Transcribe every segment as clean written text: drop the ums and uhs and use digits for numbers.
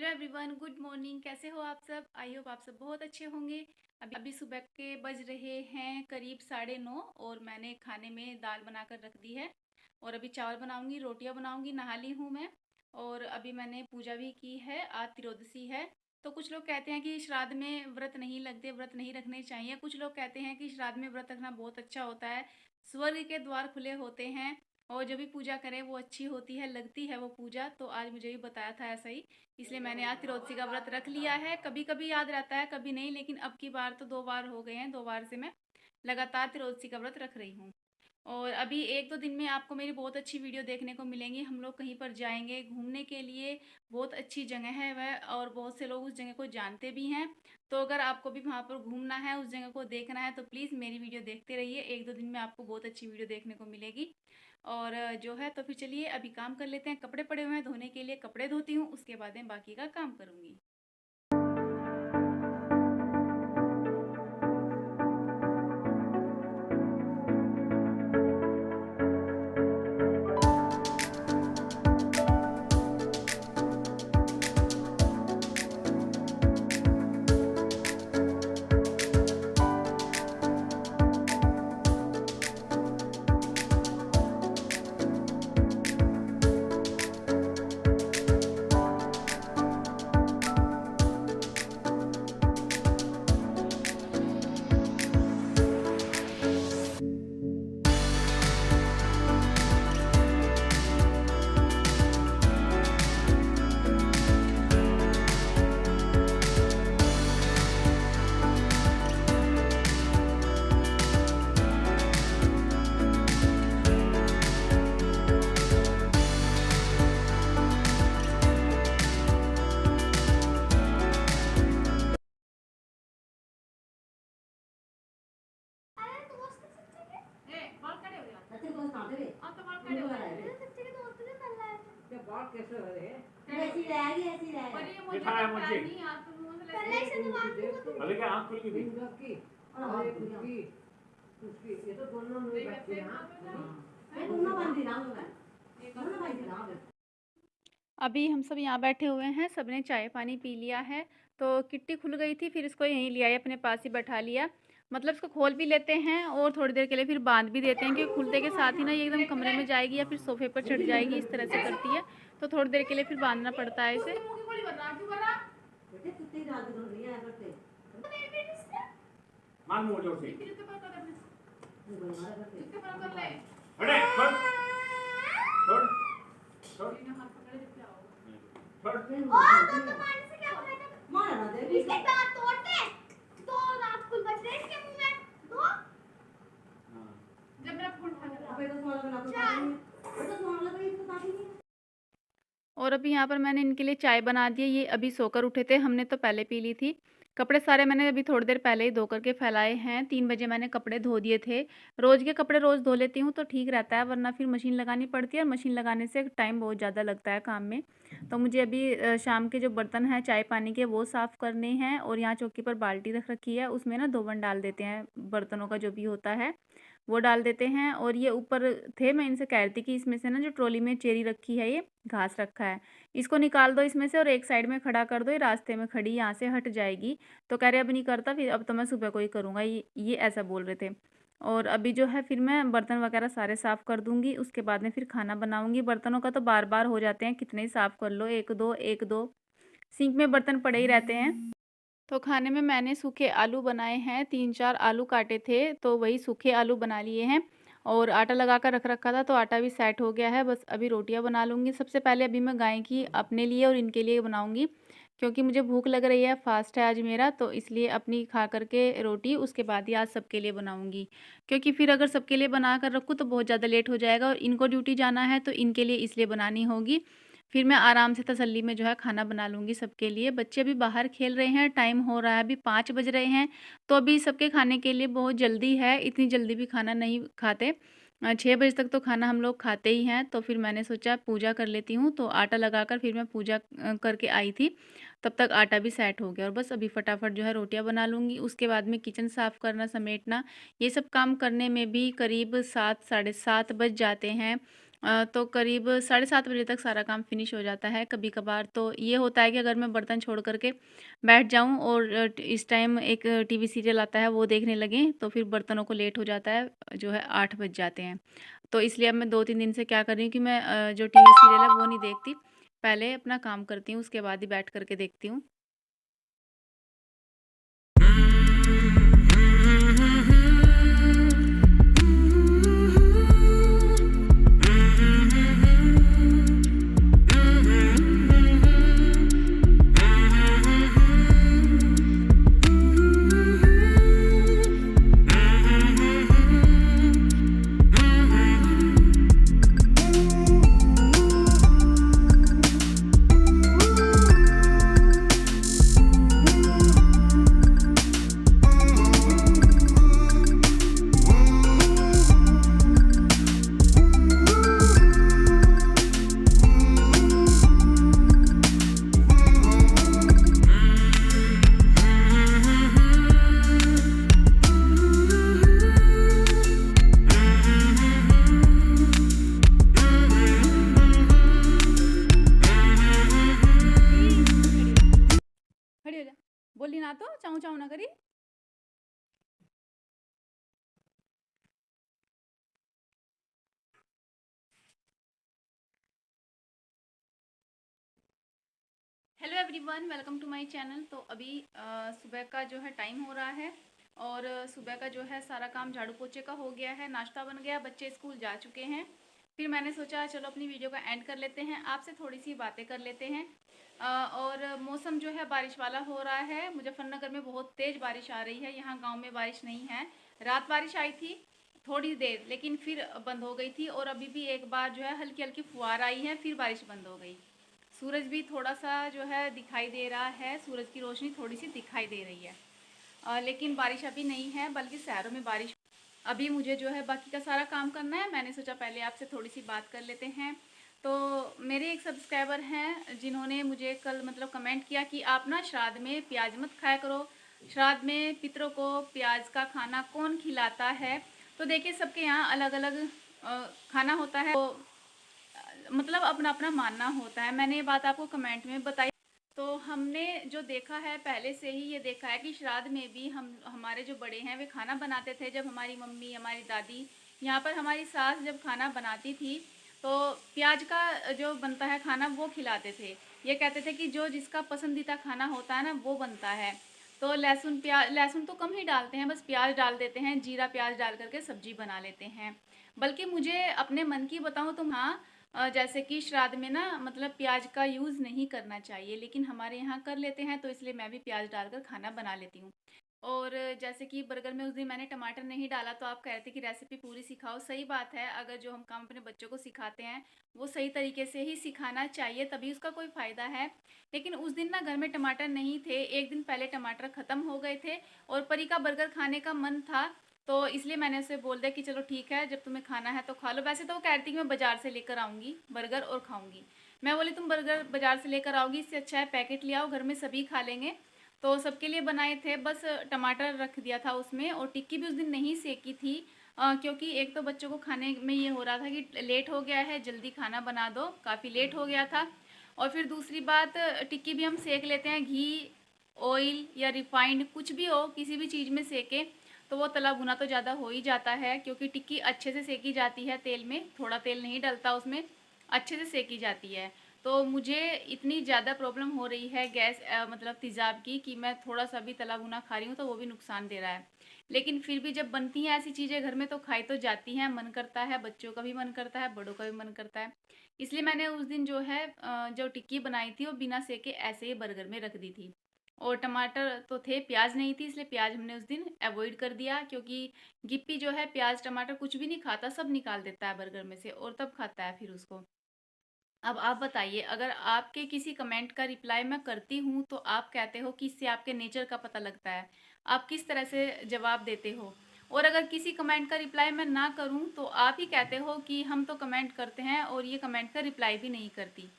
Hello everyone, good morning. कैसे हो आप सब? आई होप आप सब बहुत अच्छे होंगे। अभी सुबह के बज रहे हैं करीब 9:30 और मैंने खाने में दाल बनाकर रख दी है और अभी चावल बनाऊंगी, रोटियां बनाऊंगी। नहा ली हूँ मैं और अभी मैंने पूजा भी की है। आज त्रियोदशी है। तो कुछ लोग कहते हैं कि श्राद्ध में व्रत नहीं लगते, व्रत नहीं रखने चाहिए। कुछ लोग कहते हैं कि श्राद्ध में व्रत रखना बहुत अच्छा होता है, स्वर्ग के द्वार खुले होते हैं और जो भी पूजा करें वो अच्छी होती है, लगती है वो पूजा। तो आज मुझे भी बताया था ऐसा ही, इसलिए मैंने आज त्रियोदशी का व्रत रख लिया है। कभी कभी याद रहता है, कभी नहीं, लेकिन अब की बार तो 2 बार हो गए हैं। 2 बार से मैं लगातार त्रियोदशी का व्रत रख रही हूँ। और अभी 1-2 दिन में आपको मेरी बहुत अच्छी वीडियो देखने को मिलेंगी। हम लोग कहीं पर जाएंगे घूमने के लिए, बहुत अच्छी जगह है वह और बहुत से लोग उस जगह को जानते भी हैं। तो अगर आपको भी वहाँ पर घूमना है, उस जगह को देखना है, तो प्लीज़ मेरी वीडियो देखते रहिए। 1-2 दिन में आपको बहुत अच्छी वीडियो देखने को मिलेगी। और जो है तो फिर चलिए अभी काम कर लेते हैं। कपड़े पड़े हुए हैं धोने के लिए, कपड़े धोती हूँ, उसके बाद मैं बाकी का काम करूँगी। कैसे हो रहे हैं? ऐसी रहेगी। पर ये मुझे दिखाया पता मुझे। नहीं, आप तो मुंह से पहले लगे। से तो आँख अरे क्या आँख खुल गई थी? की और एक उसकी उसकी ये तो दोनों में बच्चे हैं। मैं दोनों बंदी ना हूँ मैं। दोनों बंदी ना हूँ। अभी हम सब यहाँ बैठे हुए हैं, सबने चाय पानी पी लिया है। तो किट्टी खुल गई थी, फिर इसको यहीं लिया, अपने पास ही बैठा लिया। मतलब इसको खोल भी लेते हैं और थोड़ी देर के लिए फिर बांध भी देते हैं, क्योंकि खुलते के साथ ही ना ये एकदम कमरे में जाएगी या फिर सोफे पर चढ़ जाएगी, इस तरह से करती है। तो थोड़ी देर के लिए फिर बांधना पड़ता है इसे। बेटे कितनी रात हो रही है करते? मार मोड़ जोर से। अरे छोड़ छोड़ छोड़ छोड़। तो तुम्हारे से क्या होगा? मार ना दे। इसके दांत तोड़ते हैं। दो दांत खुल बच रहे इसके मुंह में। दो। जब मैं फूल खा अबे तो सोना बना तो काटी नहीं। तो सोना लगा ये तो काटी नहीं। और अभी यहाँ पर मैंने इनके लिए चाय बना दी है। ये अभी सोकर उठे थे, हमने तो पहले पी ली थी। कपड़े सारे मैंने अभी थोड़ी देर पहले ही धो करके फैलाए हैं। 3 बजे मैंने कपड़े धो दिए थे। रोज़ के कपड़े रोज़ धो लेती हूँ तो ठीक रहता है, वरना फिर मशीन लगानी पड़ती है और मशीन लगाने से टाइम बहुत ज़्यादा लगता है काम में। तो मुझे अभी शाम के जो बर्तन हैं चाय पानी के, वो साफ़ करने हैं। और यहाँ चौकी पर बाल्टी रख रखी है, उसमें ना धोवन डाल देते हैं, बर्तनों का जो भी होता है वो डाल देते हैं। और ये ऊपर थे, मैं इनसे कह रही थी कि इसमें से ना जो ट्रॉली में चेरी रखी है, ये घास रखा है, इसको निकाल दो इसमें से और एक साइड में खड़ा कर दो, ये रास्ते में खड़ी यहाँ से हट जाएगी। तो कह रहे अब नहीं करता, फिर अब तो मैं सुबह को ही करूँगा, ये ऐसा बोल रहे थे। और अभी जो है फिर मैं बर्तन वगैरह सारे साफ़ कर दूँगी, उसके बाद में फिर खाना बनाऊँगी। बर्तनों का तो बार बार हो जाते हैं, कितने ही साफ़ कर लो, एक दो एक दो, सिंक में बर्तन पड़े ही रहते हैं। तो खाने में मैंने सूखे आलू बनाए हैं, 3-4 आलू काटे थे तो वही सूखे आलू बना लिए हैं। और आटा लगा कर रख रखा था तो आटा भी सेट हो गया है। बस अभी रोटियां बना लूँगी। सबसे पहले अभी मैं गाय की अपने लिए और इनके लिए बनाऊँगी, क्योंकि मुझे भूख लग रही है, फास्ट है आज मेरा, तो इसलिए अपनी खा करके रोटी उसके बाद ही आज सबके लिए बनाऊँगी। क्योंकि फिर अगर सबके लिए बना कर रखूँ तो बहुत ज़्यादा लेट हो जाएगा और इनको ड्यूटी जाना है तो इनके लिए इसलिए बनानी होगी। फिर मैं आराम से तसल्ली में जो है खाना बना लूँगी सबके लिए। बच्चे अभी बाहर खेल रहे हैं, टाइम हो रहा है, अभी 5 बज रहे हैं, तो अभी सबके खाने के लिए बहुत जल्दी है, इतनी जल्दी भी खाना नहीं खाते। 6 बजे तक तो खाना हम लोग खाते ही हैं। तो फिर मैंने सोचा पूजा कर लेती हूँ, तो आटा लगाकर फिर मैं पूजा करके आई थी, तब तक आटा भी सेट हो गया और बस अभी फटाफट जो है रोटियाँ बना लूँगी। उसके बाद में किचन साफ़ करना, समेटना, ये सब काम करने में भी करीब 7 साढ़े 7 बज जाते हैं। तो करीब 7:30 बजे तक सारा काम फिनिश हो जाता है। कभी-कभार तो ये होता है कि अगर मैं बर्तन छोड़ कर के बैठ जाऊँ और इस टाइम एक टीवी सीरियल आता है वो देखने लगें, तो फिर बर्तनों को लेट हो जाता है, जो है 8 बज जाते हैं। तो इसलिए अब मैं 2-3 दिन से क्या कर रही हूँ कि मैं जो टीवी सीरियल है वो नहीं देखती, पहले अपना काम करती हूँ, उसके बाद ही बैठ कर के देखती हूँ। खड़ी हो जा। बोली ना तो चाऊ चाऊ ना करी। Hello everyone, welcome to my channel. तो अभी सुबह का जो है टाइम हो रहा है और सुबह का जो है सारा काम झाड़ू पोछे का हो गया है, नाश्ता बन गया, बच्चे स्कूल जा चुके हैं। फिर मैंने सोचा चलो अपनी वीडियो का एंड कर लेते हैं, आपसे थोड़ी सी बातें कर लेते हैं। और मौसम जो है बारिश वाला हो रहा है। मुजफ्फरनगर में बहुत तेज़ बारिश आ रही है, यहाँ गाँव में बारिश नहीं है। रात बारिश आई थी थोड़ी देर, लेकिन फिर बंद हो गई थी और अभी भी एक बार जो है हल्की हल्की फुहार आई है, फिर बारिश बंद हो गई। सूरज भी थोड़ा सा जो है दिखाई दे रहा है, सूरज की रोशनी थोड़ी सी दिखाई दे रही है। लेकिन बारिश अभी नहीं है, बल्कि शहरों में बारिश। अभी मुझे जो है बाकी का सारा काम करना है, मैंने सोचा पहले आपसे थोड़ी सी बात कर लेते हैं। तो मेरे एक सब्सक्राइबर हैं जिन्होंने मुझे कल मतलब कमेंट किया कि आप ना श्राद्ध में प्याज मत खाया करो, श्राद्ध में पितरों को प्याज का खाना कौन खिलाता है। तो देखिए, सबके यहाँ अलग अलग खाना होता है, तो मतलब अपना अपना मानना होता है। मैंने ये बात आपको कमेंट में बताई। तो हमने जो देखा है, पहले से ही ये देखा है कि श्राद्ध में भी हमारे जो बड़े हैं वे खाना बनाते थे। जब हमारी मम्मी, हमारी दादी, यहाँ पर हमारी सास जब खाना बनाती थी तो प्याज का जो बनता है खाना वो खिलाते थे। ये कहते थे कि जो जिसका पसंदीदा खाना होता है ना वो बनता है। तो लहसुन तो कम ही डालते हैं, बस प्याज डाल देते हैं, जीरा प्याज डाल करके सब्जी बना लेते हैं। बल्कि मुझे अपने मन की बताऊँ तो हाँ, जैसे कि श्राद्ध में ना मतलब प्याज का यूज़ नहीं करना चाहिए, लेकिन हमारे यहाँ कर लेते हैं, तो इसलिए मैं भी प्याज डालकर खाना बना लेती हूँ। और जैसे कि बर्गर में उस दिन मैंने टमाटर नहीं डाला, तो आप कह रहे थे कि रेसिपी पूरी सिखाओ। सही बात है, अगर जो हम काम अपने बच्चों को सिखाते हैं वो सही तरीके से ही सिखाना चाहिए, तभी उसका कोई फ़ायदा है। लेकिन उस दिन ना घर में टमाटर नहीं थे, एक दिन पहले टमाटर ख़त्म हो गए थे और परी का बर्गर खाने का मन था, तो इसलिए मैंने उसे बोल दिया कि चलो ठीक है, जब तुम्हें खाना है तो खा लो। वैसे तो वो कह रही थी कि मैं बाज़ार से लेकर आऊँगी बर्गर और खाऊँगी। मैं बोली तुम बर्गर बाज़ार से लेकर आओगी, इससे अच्छा है पैकेट ले आओ, घर में सभी खा लेंगे। तो सबके लिए बनाए थे, बस टमाटर रख दिया था उसमें। और टिक्की भी उस दिन नहीं सेकी थी, क्योंकि एक तो बच्चों को खाने में ये हो रहा था कि लेट हो गया है, जल्दी खाना बना दो, काफ़ी लेट हो गया था। और फिर दूसरी बात, टिक्की भी हम सेक लेते हैं घी, ऑयल या रिफाइंड, कुछ भी हो, किसी भी चीज़ में सेके तो वो तला भुना तो ज़्यादा हो ही जाता है, क्योंकि टिक्की अच्छे से सेकी जाती है तेल में, थोड़ा तेल नहीं डलता उसमें, अच्छे से सेकी जाती है। तो मुझे इतनी ज़्यादा प्रॉब्लम हो रही है गैस मतलब तेज़ाब की, कि मैं थोड़ा सा भी तला भुना खा रही हूँ तो वो भी नुकसान दे रहा है। लेकिन फिर भी जब बनती हैं ऐसी चीज़ें घर में तो खाई तो जाती हैं, मन करता है, बच्चों का भी मन करता है, बड़ों का भी मन करता है। इसलिए मैंने उस दिन जो है जो टिक्की बनाई थी वो बिना सेके ऐसे ही बर्गर में रख दी थी। और टमाटर तो थे, प्याज नहीं थी, इसलिए प्याज हमने उस दिन अवॉइड कर दिया, क्योंकि गिप्पी जो है प्याज टमाटर कुछ भी नहीं खाता, सब निकाल देता है बर्गर में से और तब खाता है फिर उसको। अब आप बताइए, अगर आपके किसी कमेंट का रिप्लाई मैं करती हूँ तो आप कहते हो कि इससे आपके नेचर का पता लगता है, आप किस तरह से जवाब देते हो। और अगर किसी कमेंट का रिप्लाई मैं ना करूँ तो आप ही कहते हो कि हम तो कमेंट करते हैं और ये कमेंट का रिप्लाई भी नहीं करती।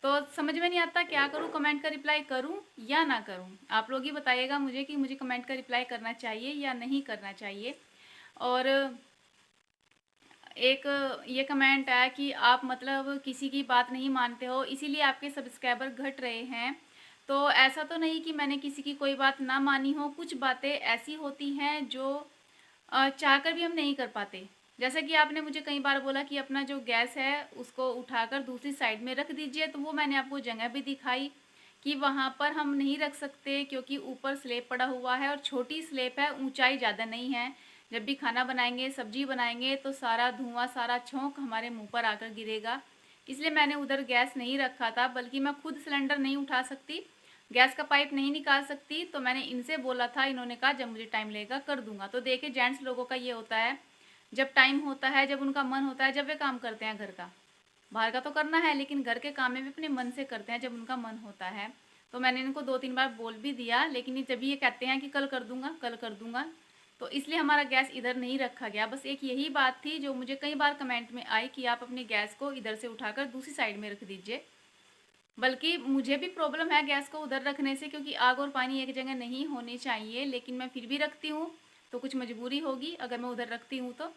तो समझ में नहीं आता क्या करूँ, कमेंट का रिप्लाई करूँ या ना करूँ। आप लोग ही बताइएगा मुझे कि मुझे कमेंट का रिप्लाई करना चाहिए या नहीं करना चाहिए। और एक ये कमेंट आया कि आप मतलब किसी की बात नहीं मानते हो, इसीलिए आपके सब्सक्राइबर घट रहे हैं। तो ऐसा तो नहीं कि मैंने किसी की कोई बात ना मानी हो, कुछ बातें ऐसी होती हैं जो चाहकर भी हम नहीं कर पाते। जैसा कि आपने मुझे कई बार बोला कि अपना जो गैस है उसको उठाकर दूसरी साइड में रख दीजिए, तो वो मैंने आपको जगह भी दिखाई कि वहाँ पर हम नहीं रख सकते क्योंकि ऊपर स्लैब पड़ा हुआ है और छोटी स्लैब है, ऊंचाई ज़्यादा नहीं है। जब भी खाना बनाएंगे, सब्जी बनाएंगे तो सारा धुआं, सारा छोंक हमारे मुंह पर आकर गिरेगा। इसलिए मैंने उधर गैस नहीं रखा था, बल्कि मैं खुद सिलेंडर नहीं उठा सकती, गैस का पाइप नहीं निकाल सकती, तो मैंने इनसे बोला था। इन्होंने कहा जब मुझे टाइम लगेगा कर दूंगा। तो देखिए जेंट्स लोगों का ये होता है, जब टाइम होता है, जब उनका मन होता है, जब वे काम करते हैं घर का, बाहर का तो करना है लेकिन घर के काम में भी अपने मन से करते हैं जब उनका मन होता है। तो मैंने इनको 2-3 बार बोल भी दिया, लेकिन ये जब भी ये कहते हैं कि कल कर दूंगा, कल कर दूंगा, तो इसलिए हमारा गैस इधर नहीं रखा गया। बस एक यही बात थी जो मुझे कई बार कमेंट में आई कि आप अपने गैस को इधर से उठाकर दूसरी साइड में रख दीजिए। बल्कि मुझे भी प्रॉब्लम है गैस को उधर रखने से, क्योंकि आग और पानी एक जगह नहीं होनी चाहिए, लेकिन मैं फिर भी रखती हूँ। तो कुछ मजबूरी होगी अगर मैं उधर रखती हूँ तो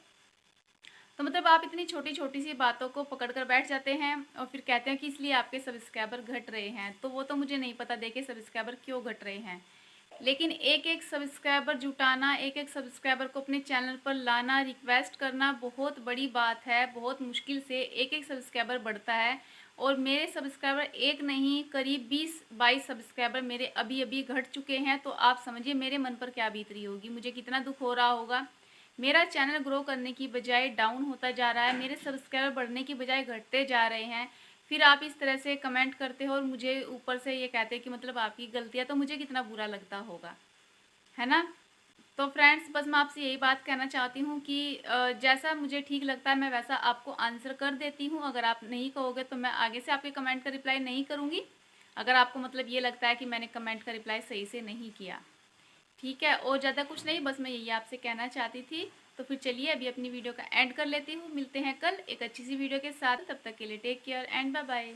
मतलब आप इतनी छोटी छोटी सी बातों को पकड़ कर बैठ जाते हैं और फिर कहते हैं कि इसलिए आपके सब्सक्राइबर घट रहे हैं। तो वो तो मुझे नहीं पता देखिए सब्सक्राइबर क्यों घट रहे हैं, लेकिन एक एक सब्सक्राइबर जुटाना, एक एक सब्सक्राइबर को अपने चैनल पर लाना, रिक्वेस्ट करना बहुत बड़ी बात है। बहुत मुश्किल से एक एक सब्सक्राइबर बढ़ता है और मेरे सब्सक्राइबर एक नहीं करीब 20-22 सब्सक्राइबर मेरे अभी अभी घट चुके हैं। तो आप समझिए मेरे मन पर क्या बीत रही होगी, मुझे कितना दुख हो रहा होगा। मेरा चैनल ग्रो करने की बजाय डाउन होता जा रहा है, मेरे सब्सक्राइबर बढ़ने की बजाय घटते जा रहे हैं। फिर आप इस तरह से कमेंट करते हो और मुझे ऊपर से ये कहते हैं कि मतलब आपकी गलती है, तो मुझे कितना बुरा लगता होगा, है ना। तो फ्रेंड्स बस मैं आपसे यही बात कहना चाहती हूँ कि जैसा मुझे ठीक लगता है मैं वैसा आपको आंसर कर देती हूँ। अगर आप नहीं कहोगे तो मैं आगे से आपके कमेंट का रिप्लाई नहीं करूँगी, अगर आपको मतलब ये लगता है कि मैंने कमेंट का रिप्लाई सही से नहीं किया, ठीक है। और ज़्यादा कुछ नहीं, बस मैं यही आपसे कहना चाहती थी। तो फिर चलिए अभी अपनी वीडियो का एंड कर लेती हूँ, मिलते हैं कल एक अच्छी सी वीडियो के साथ। तब तक के लिए take care and bye bye.